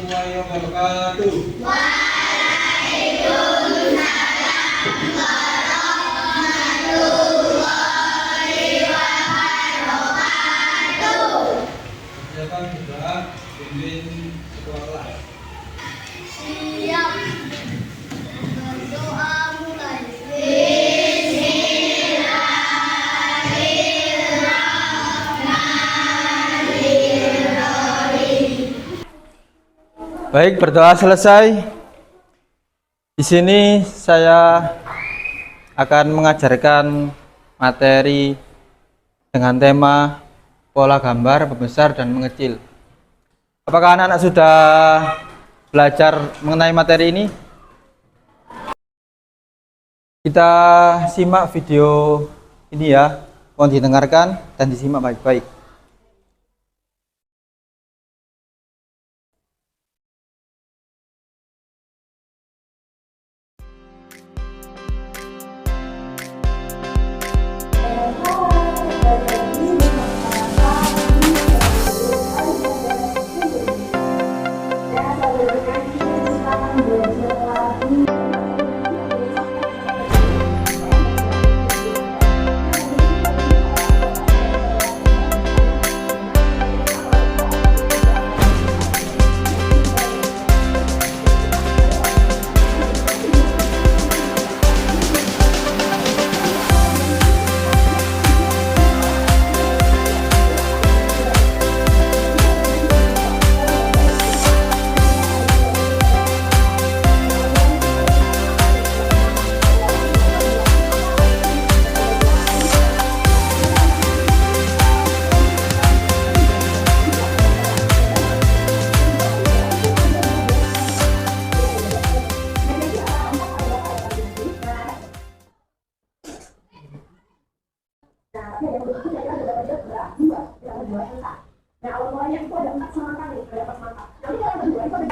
warahmatullahi wabarakatuh. Silakan berdoa pimpin ketua kelas. Siap. Berdoa mulai. Baik, berdoa selesai. Di sini saya akan mengajarkan materi dengan tema pola gambar, membesar dan mengecil. Apakah anak-anak sudah belajar mengenai materi ini? Kita simak video ini ya, mohon didengarkan dan disimak baik-baik.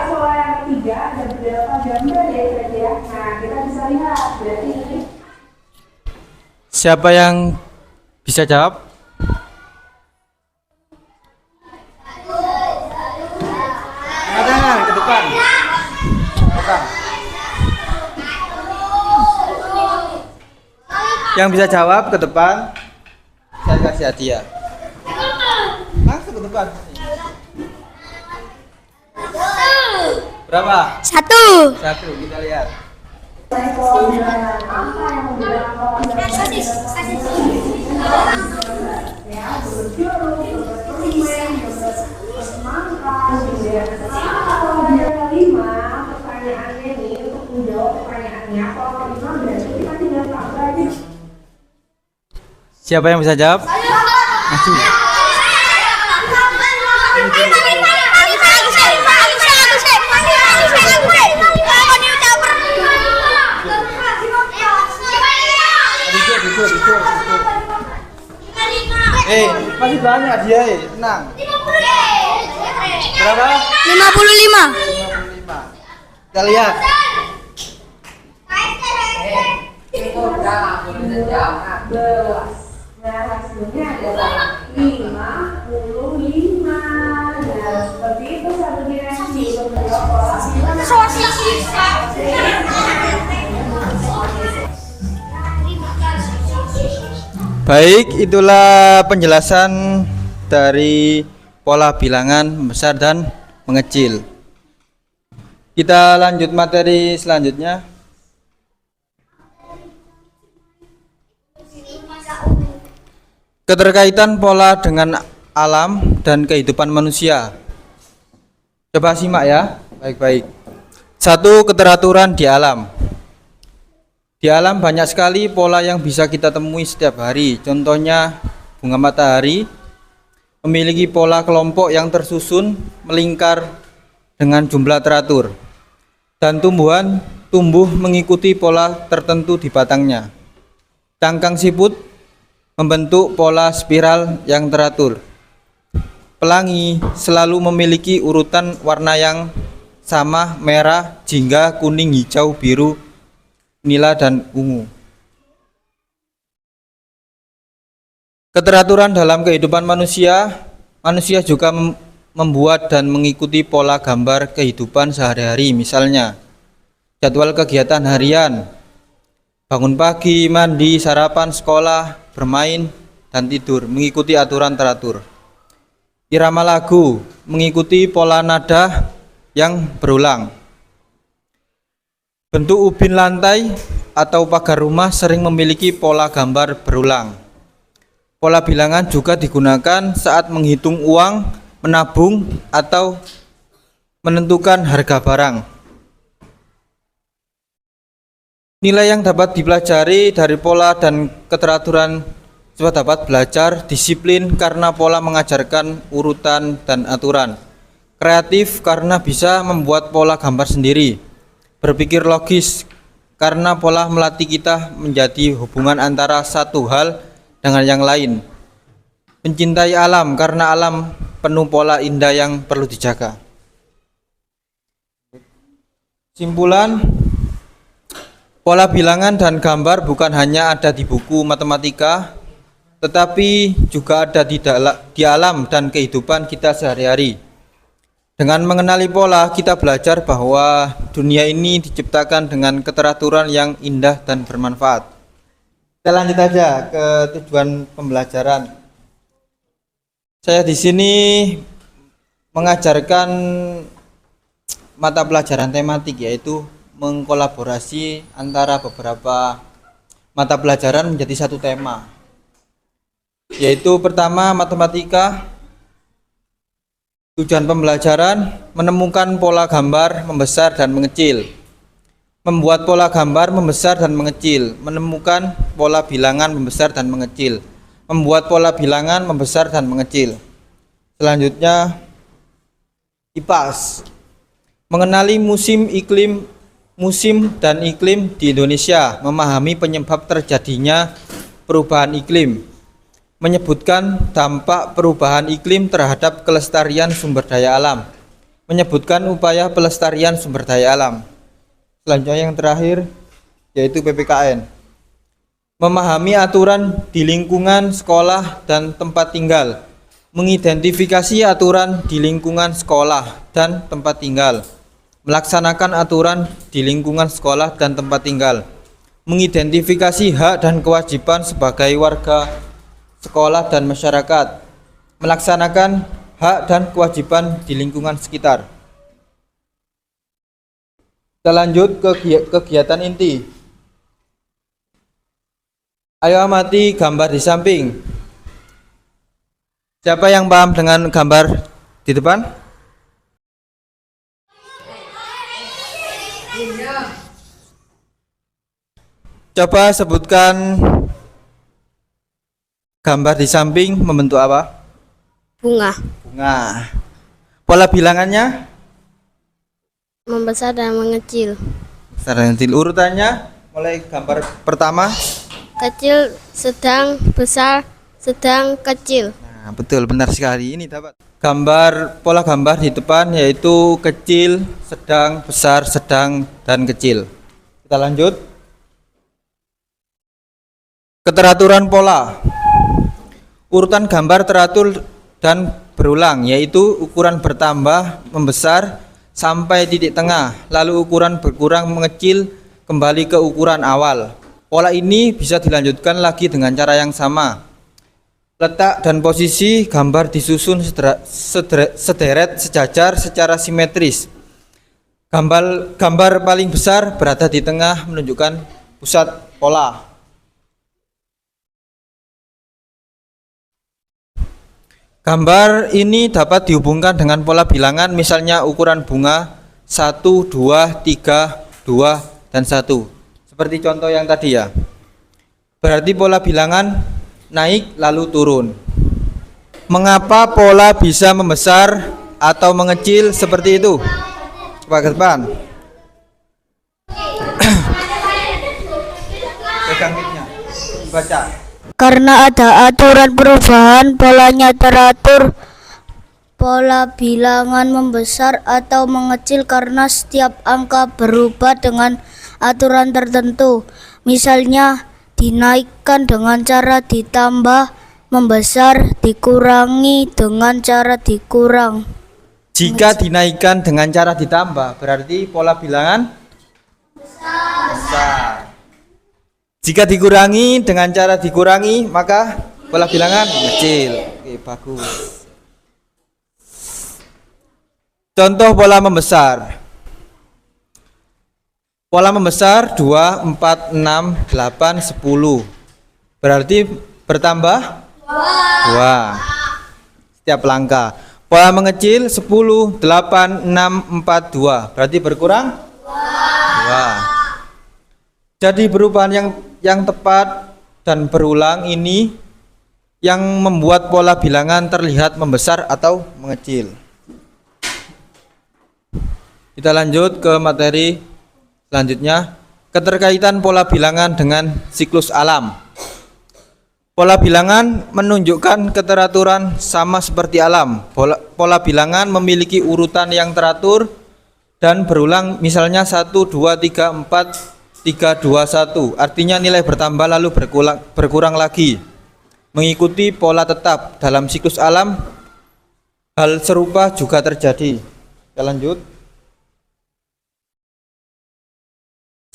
Pola yang ketiga ada beberapa gambar ya kira-kira. Nah, kita bisa lihat berarti ini. Siapa yang bisa jawab? Tangan ke depan. Depan. Yang bisa jawab ke depan, saya kasih hadiah. Langsung ke depan. Berapa? Satu. Satu, kita lihat. Pertanyaannya nih untuk menjawab pertanyaannya kalau 5 berarti kita tinggal tambah aja. Siapa yang bisa jawab? Maju. Duduk. Masih banyak dia, tenang. Berapa? 55. 55. Kita lihat. Nah, hasilnya adalah 55. Nah, seperti itu satu dimensi bentuk pola. Baik, itulah penjelasan dari pola bilangan membesar dan mengecil. Kita lanjut materi selanjutnya. Keterkaitan pola dengan alam dan kehidupan manusia. Coba simak ya, baik-baik. 1. Keteraturan di alam. Di alam banyak sekali pola yang bisa kita temui setiap hari. Contohnya bunga matahari memiliki pola kelompok yang tersusun melingkar dengan jumlah teratur. Dan tumbuhan tumbuh mengikuti pola tertentu di batangnya. Cangkang siput membentuk pola spiral yang teratur. Pelangi selalu memiliki urutan warna yang sama, merah, jingga, kuning, hijau, biru, nila dan ungu. Keteraturan dalam kehidupan manusia juga membuat dan mengikuti pola gambar kehidupan sehari-hari, misalnya jadwal kegiatan harian, bangun pagi, mandi, sarapan, sekolah, bermain, dan tidur, mengikuti aturan teratur. Irama lagu, mengikuti pola nada yang berulang. Bentuk ubin lantai atau pagar rumah sering memiliki pola gambar berulang. Pola bilangan juga digunakan saat menghitung uang, menabung, atau menentukan harga barang. Nilai yang dapat dipelajari dari pola dan keteraturan siswa dapat belajar disiplin karena pola mengajarkan urutan dan aturan. Kreatif karena bisa membuat pola gambar sendiri. Berpikir logis karena pola melatih kita menjadi hubungan antara satu hal dengan yang lain. Mencintai alam karena alam penuh pola indah yang perlu dijaga. Simpulan, pola bilangan dan gambar bukan hanya ada di buku matematika, tetapi juga ada di alam dan kehidupan kita sehari-hari. Dengan mengenali pola, kita belajar bahwa dunia ini diciptakan dengan keteraturan yang indah dan bermanfaat. Kita lanjut aja ke tujuan pembelajaran. Saya di sini mengajarkan mata pelajaran tematik, yaitu mengkolaborasi antara beberapa mata pelajaran menjadi satu tema. Yaitu pertama matematika. Tujuan pembelajaran menemukan pola gambar membesar dan mengecil. Membuat pola gambar membesar dan mengecil, menemukan pola bilangan membesar dan mengecil. Membuat pola bilangan membesar dan mengecil. Selanjutnya IPAS. Mengenali musim dan iklim di Indonesia, memahami penyebab terjadinya perubahan iklim, menyebutkan dampak perubahan iklim terhadap kelestarian sumber daya alam, menyebutkan upaya pelestarian sumber daya alam. Selanjutnya yang terakhir yaitu PPKN. Memahami aturan di lingkungan sekolah dan tempat tinggal, mengidentifikasi aturan di lingkungan sekolah dan tempat tinggal, melaksanakan aturan di lingkungan sekolah dan tempat tinggal, mengidentifikasi hak dan kewajiban sebagai warga sekolah dan masyarakat, melaksanakan hak dan kewajiban di lingkungan sekitar. Kita lanjut ke kegiatan inti. Ayo amati gambar di samping. Siapa yang paham dengan gambar di depan? Coba sebutkan gambar di samping membentuk apa? Bunga. Bunga. Pola bilangannya? Membesar dan mengecil. Besar dan kecil. Urutannya mulai gambar pertama. Kecil, sedang, besar, sedang, kecil. Nah, betul, benar sekali. Ini dapat gambar, pola gambar di depan yaitu kecil, sedang, besar, sedang, dan kecil. Kita lanjut. Keteraturan pola. Urutan gambar teratur dan berulang, yaitu ukuran bertambah, membesar, sampai titik tengah, lalu ukuran berkurang, mengecil, kembali ke ukuran awal. Pola ini bisa dilanjutkan lagi dengan cara yang sama. Letak dan posisi gambar disusun sederet sejajar secara simetris. Gambar paling besar berada di tengah menunjukkan pusat pola. Gambar ini dapat dihubungkan dengan pola bilangan, misalnya ukuran bunga 1, 2, 3, 2, dan 1. Seperti contoh yang tadi ya. Berarti pola bilangan naik lalu turun. Mengapa pola bisa membesar atau mengecil seperti itu? Coba ke depan. Pegang mic-nya. Baca. Karena ada aturan perubahan, polanya teratur. Pola bilangan membesar atau mengecil karena setiap angka berubah dengan aturan tertentu. Misalnya, dinaikkan dengan cara ditambah, membesar, dikurangi dengan cara dikurang. Jika dinaikkan dengan cara ditambah, berarti pola bilangan besar. Jika dikurangi dengan cara dikurangi, maka pola bilangan kecil. Oke, bagus. Contoh pola membesar. Pola membesar 2, 4, 6, 8, 10. Berarti bertambah 2 setiap langkah. Pola mengecil 10, 8, 6, 4, 2. Berarti berkurang 2. Jadi perubahan yang tepat dan berulang ini yang membuat pola bilangan terlihat membesar atau mengecil. Kita lanjut ke materi selanjutnya, keterkaitan pola bilangan dengan siklus alam. Pola bilangan menunjukkan keteraturan sama seperti alam. Pola bilangan memiliki urutan yang teratur dan berulang, misalnya 1, 2, 3, 4, 3, 2, 1. Artinya nilai bertambah lalu berkurang lagi. Mengikuti pola tetap dalam siklus alam, hal serupa juga terjadi. Kita lanjut.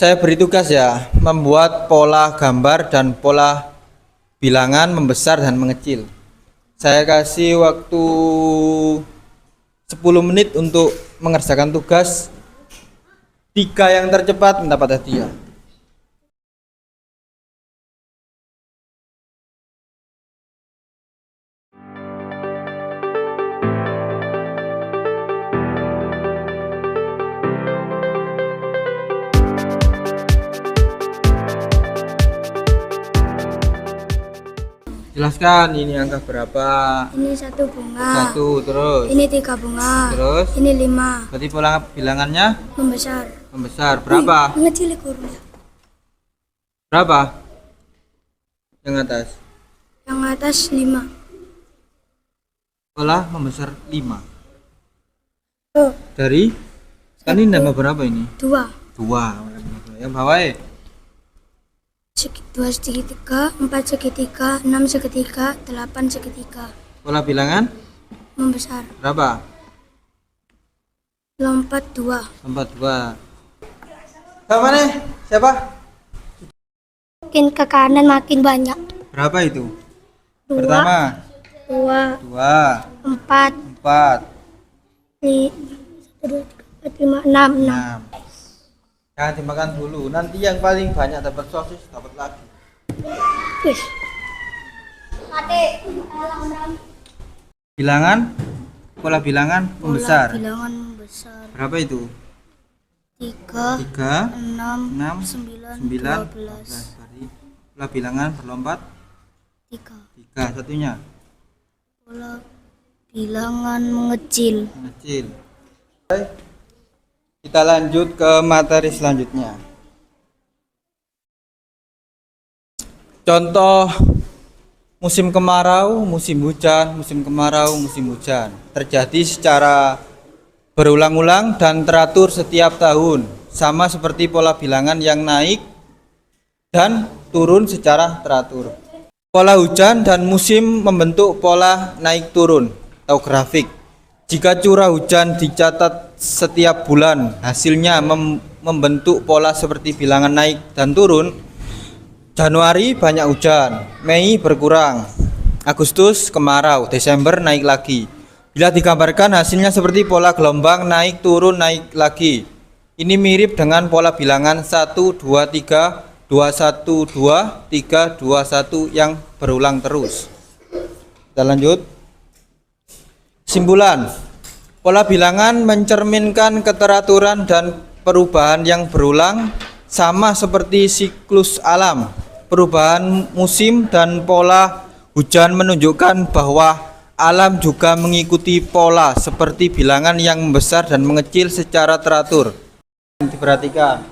Saya beri tugas ya, membuat pola gambar dan pola bilangan membesar dan mengecil. Saya kasih waktu 10 menit untuk mengerjakan tugas. 3 yang tercepat mendapat hadiah. Jelaskan ini angka berapa? Ini 1 bunga. 1, terus. Ini 3 bunga. Terus? Ini 5. Berarti pola bilangannya Membesar. membesar. Berapa? Mengecil kurungnya. Berapa? Yang atas. Yang atas 5. Pola membesar 5. Oh, Dari? Kan ini nambah berapa ini? 2. 2. Yang bawah ya? 2 segitiga, 4 segitiga, 6 segitiga, 8 segitiga. Pola bilangan Membesar. berapa? Lompat 2. Lompat 2. Sama nih? Siapa? Makin ke kanan makin banyak. Berapa itu? 2, Pertama 2, 2, 4, 4, 1, 2, 3, 4, 5, 6. 6. Jangan dimakan dulu. Nanti yang paling banyak dapat sosis dapat lagi. Wih. Bilangan, pola bilangan membesar. Bilangan membesar. Berapa itu? 3, 3, 6, 6, 9, 9, 12. Berarti pola bilangan berlompat 3. 3. Satunya Pola bilangan mengecil. kecil. Kita lanjut ke materi selanjutnya. Contoh musim kemarau, musim hujan, musim kemarau, musim hujan. Terjadi secara berulang-ulang dan teratur setiap tahun. Sama seperti pola bilangan yang naik dan turun secara teratur. Pola hujan dan musim membentuk pola naik turun atau grafik. Jika curah hujan dicatat setiap bulan, hasilnya membentuk pola seperti bilangan naik dan turun. Januari banyak hujan, Mei berkurang, Agustus kemarau, Desember naik lagi. Bila digambarkan hasilnya seperti pola gelombang naik turun naik lagi. Ini mirip dengan pola bilangan 1, 2, 3, 2, 1, 2, 3, 2, 1 yang berulang terus. Kita lanjut. Kesimpulan, pola bilangan mencerminkan keteraturan dan perubahan yang berulang sama seperti siklus alam. Perubahan musim dan pola hujan menunjukkan bahwa alam juga mengikuti pola seperti bilangan yang membesar dan mengecil secara teratur. Diperhatikan.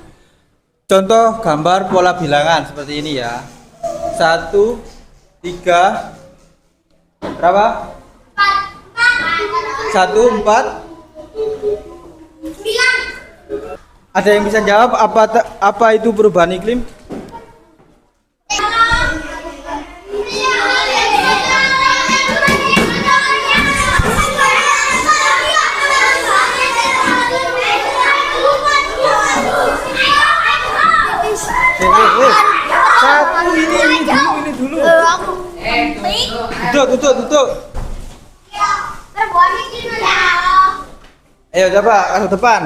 Contoh gambar pola bilangan seperti ini ya. 1, 3, berapa? 1, 4, 9. Ada yang bisa jawab apa itu perubahan iklim? dulu. Aku. Duduk. Ayo coba ke depan.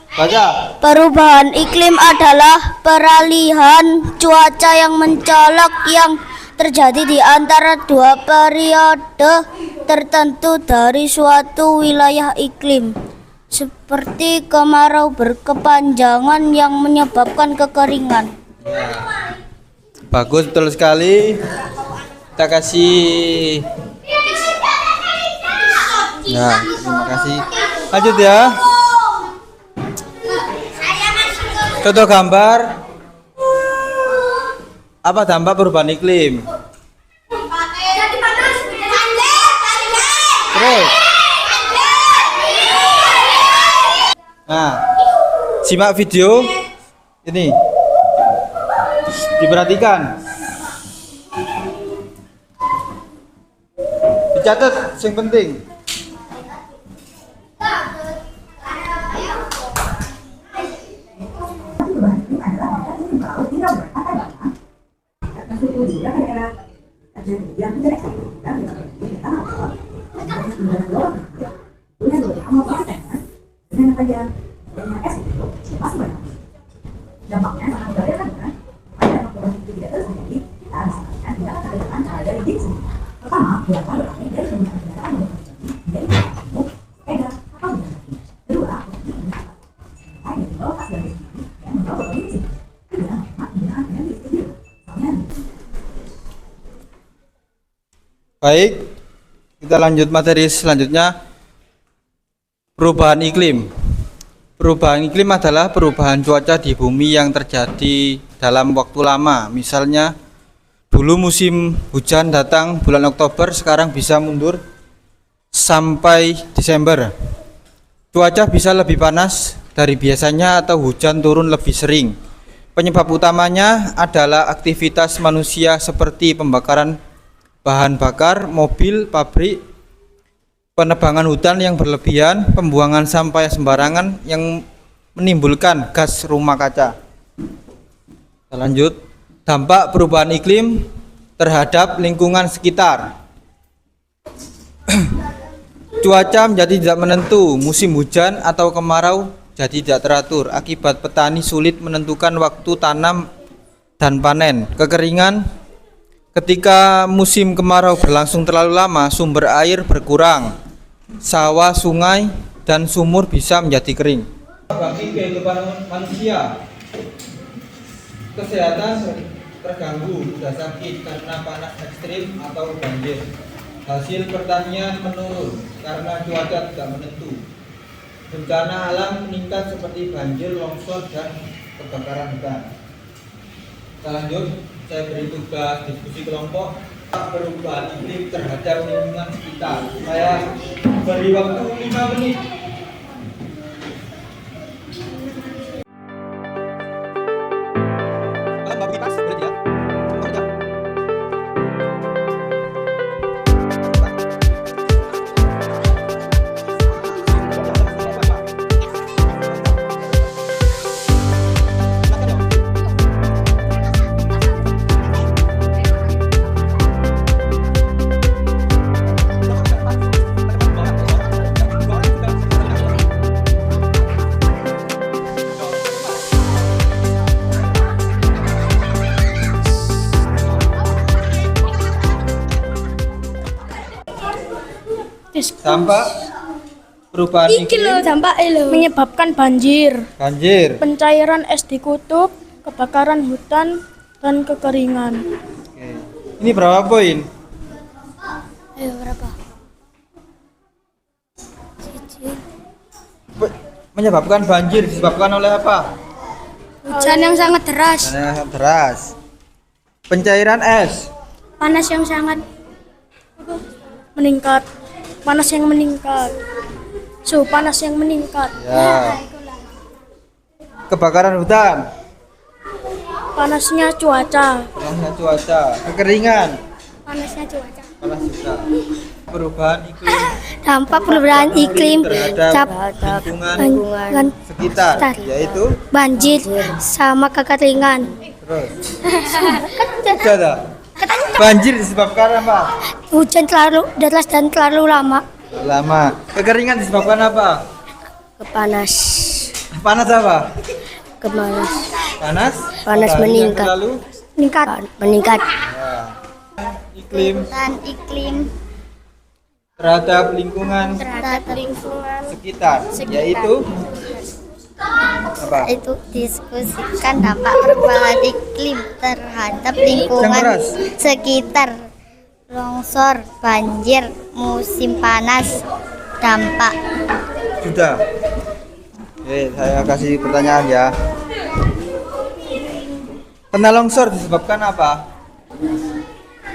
Baca. Perubahan iklim adalah peralihan cuaca yang mencolok yang terjadi di antara dua periode tertentu dari suatu wilayah iklim, seperti kemarau berkepanjangan yang menyebabkan kekeringan. Bagus, betul sekali. Kita kasih. Ya, terima kasih. Lanjut ya. Contoh gambar. Apa dampak perubahan iklim? Terus. Nah, simak video ini. Diperhatikan. Dicatat yang penting. Baik, kita lanjut materi selanjutnya. Perubahan iklim. Perubahan iklim adalah perubahan cuaca di bumi yang terjadi dalam waktu lama. Misalnya, dulu musim hujan datang bulan Oktober, sekarang bisa mundur sampai Desember. Cuaca bisa lebih panas dari biasanya atau hujan turun lebih sering. Penyebab utamanya adalah aktivitas manusia seperti pembakaran bahan bakar, mobil, pabrik, penebangan hutan yang berlebihan, pembuangan sampah sembarangan yang menimbulkan gas rumah kaca. Kita lanjut. Dampak perubahan iklim terhadap lingkungan sekitar. Cuaca menjadi tidak menentu, musim hujan atau kemarau jadi tidak teratur, akibat petani sulit menentukan waktu tanam dan panen. Kekeringan. Ketika musim kemarau berlangsung terlalu lama, sumber air berkurang, sawah, sungai, dan sumur bisa menjadi kering. Bagi kehidupan manusia, kesehatan terganggu, sudah sakit karena panas ekstrim atau banjir. Hasil pertanian menurun karena cuaca tidak menentu. Bencana alam meningkat seperti banjir, longsor, dan kebakaran hutan. Kita lanjut. Saya beri tugas diskusi kelompok perubahan iklim terhadap lingkungan sekitar. Saya beri waktu 5 menit. Dampak perubahan iklim menyebabkan banjir, banjir, pencairan es di kutub, kebakaran hutan, dan kekeringan. Oke. Ini berapa poin? Ayo berapa? Menyebabkan banjir disebabkan oleh apa? Hujan yang sangat deras, Karena sangat deras. Pencairan es, panas yang sangat meningkat, panas yang meningkat, suhu panas yang meningkat. ya. Kebakaran hutan, Panasnya cuaca, panasnya cuaca, kekeringan, panasnya cuaca. panas juga. Perubahan iklim Dampak perubahan iklim terhadap lingkungan sekitar, yaitu banjir sama kekeringan. terus. Sudah. Banjir disebabkan apa? Hujan terlalu deras dan terlalu lama. Lama. Kekeringan disebabkan apa? Kepanas. Panas apa? Kepanas. Panas? Panas Matahari yang meningkat. terlalu Meningkat. ya. Iklim Dan iklim terhadap lingkungan terhadap lingkungan sekitar, yaitu apa? itu diskusikan dampak perubahan iklim terhadap lingkungan keras. sekitar, longsor, banjir, musim panas, dampak Sudah. Oke, saya kasih pertanyaan ya. Tanah longsor disebabkan apa?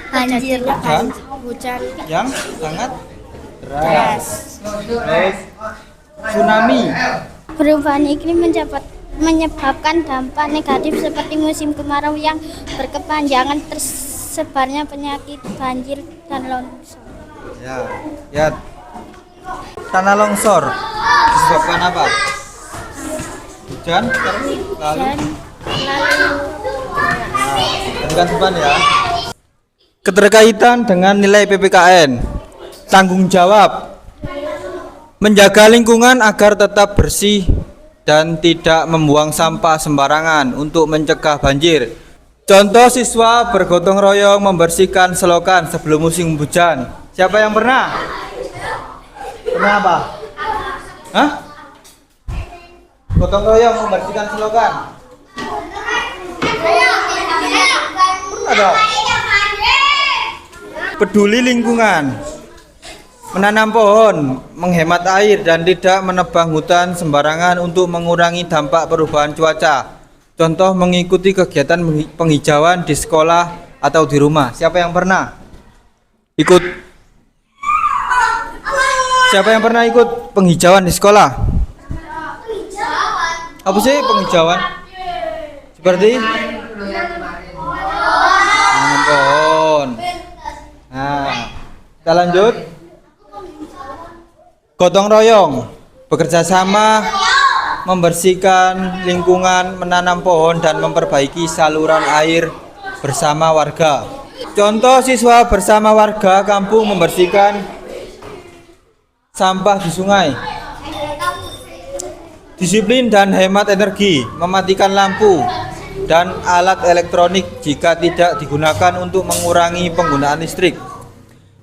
banjir, Hujan yang sangat deras. Terus tsunami. perubahan iklim menyebabkan dampak negatif seperti musim kemarau yang berkepanjangan, tersebarnya penyakit, banjir, dan longsor. Ya, ya. Tanah longsor disebabkan apa? Hujan lalu Dan lalu Gantikan depan ya. Keterkaitan dengan nilai PPKN. Tanggung jawab menjaga lingkungan agar tetap bersih dan tidak membuang sampah sembarangan untuk mencegah banjir. Contoh siswa bergotong royong membersihkan selokan sebelum musim hujan. Siapa yang pernah? Pernah apa? Hah? Gotong royong membersihkan selokan. Pernah dong? Peduli lingkungan. Menanam pohon, menghemat air dan tidak menebang hutan sembarangan untuk mengurangi dampak perubahan cuaca. Contoh mengikuti kegiatan penghijauan di sekolah atau di rumah. Siapa yang pernah ikut? Siapa yang pernah ikut penghijauan di sekolah? Apa sih penghijauan? Seperti menanam pohon. Nah, kita lanjut. Gotong royong, bekerja sama, membersihkan lingkungan, menanam pohon dan memperbaiki saluran air bersama warga. Contoh siswa bersama warga kampung membersihkan sampah di sungai. Disiplin dan hemat energi, mematikan lampu dan alat elektronik jika tidak digunakan untuk mengurangi penggunaan listrik.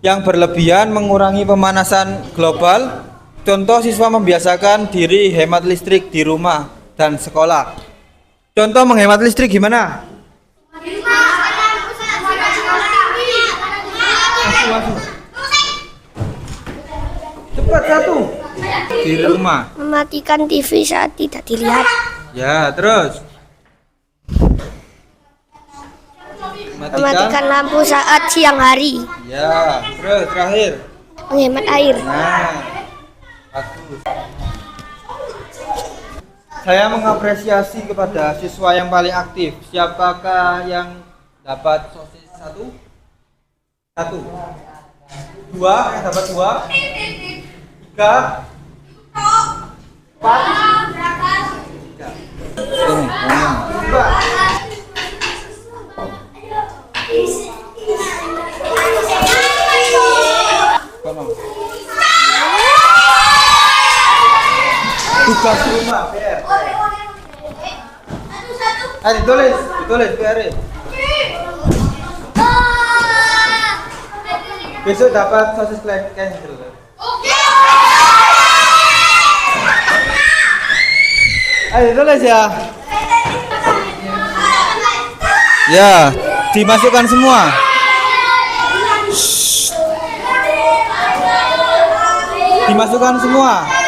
Yang berlebihan mengurangi pemanasan global. Contoh siswa membiasakan diri hemat listrik di rumah dan sekolah. Contoh menghemat listrik gimana? Cepat satu. Di rumah. mematikan TV saat tidak dilihat, Ya, terus. mematikan lampu saat siang hari, Ya, terus terakhir. menghemat air. Nah, bagus. Saya mengapresiasi kepada siswa yang paling aktif. Siapakah yang dapat sosis satu? Satu. Dua, yang dapat dua. Tiga. Empat. Tiga. Dua. Kono. Tugas rumah PR. Ayo ditulis PR. Besok dapat sosis cancel. Ayo ditulis ya. Ya, dimasukkan semua. Dimasukkan semua.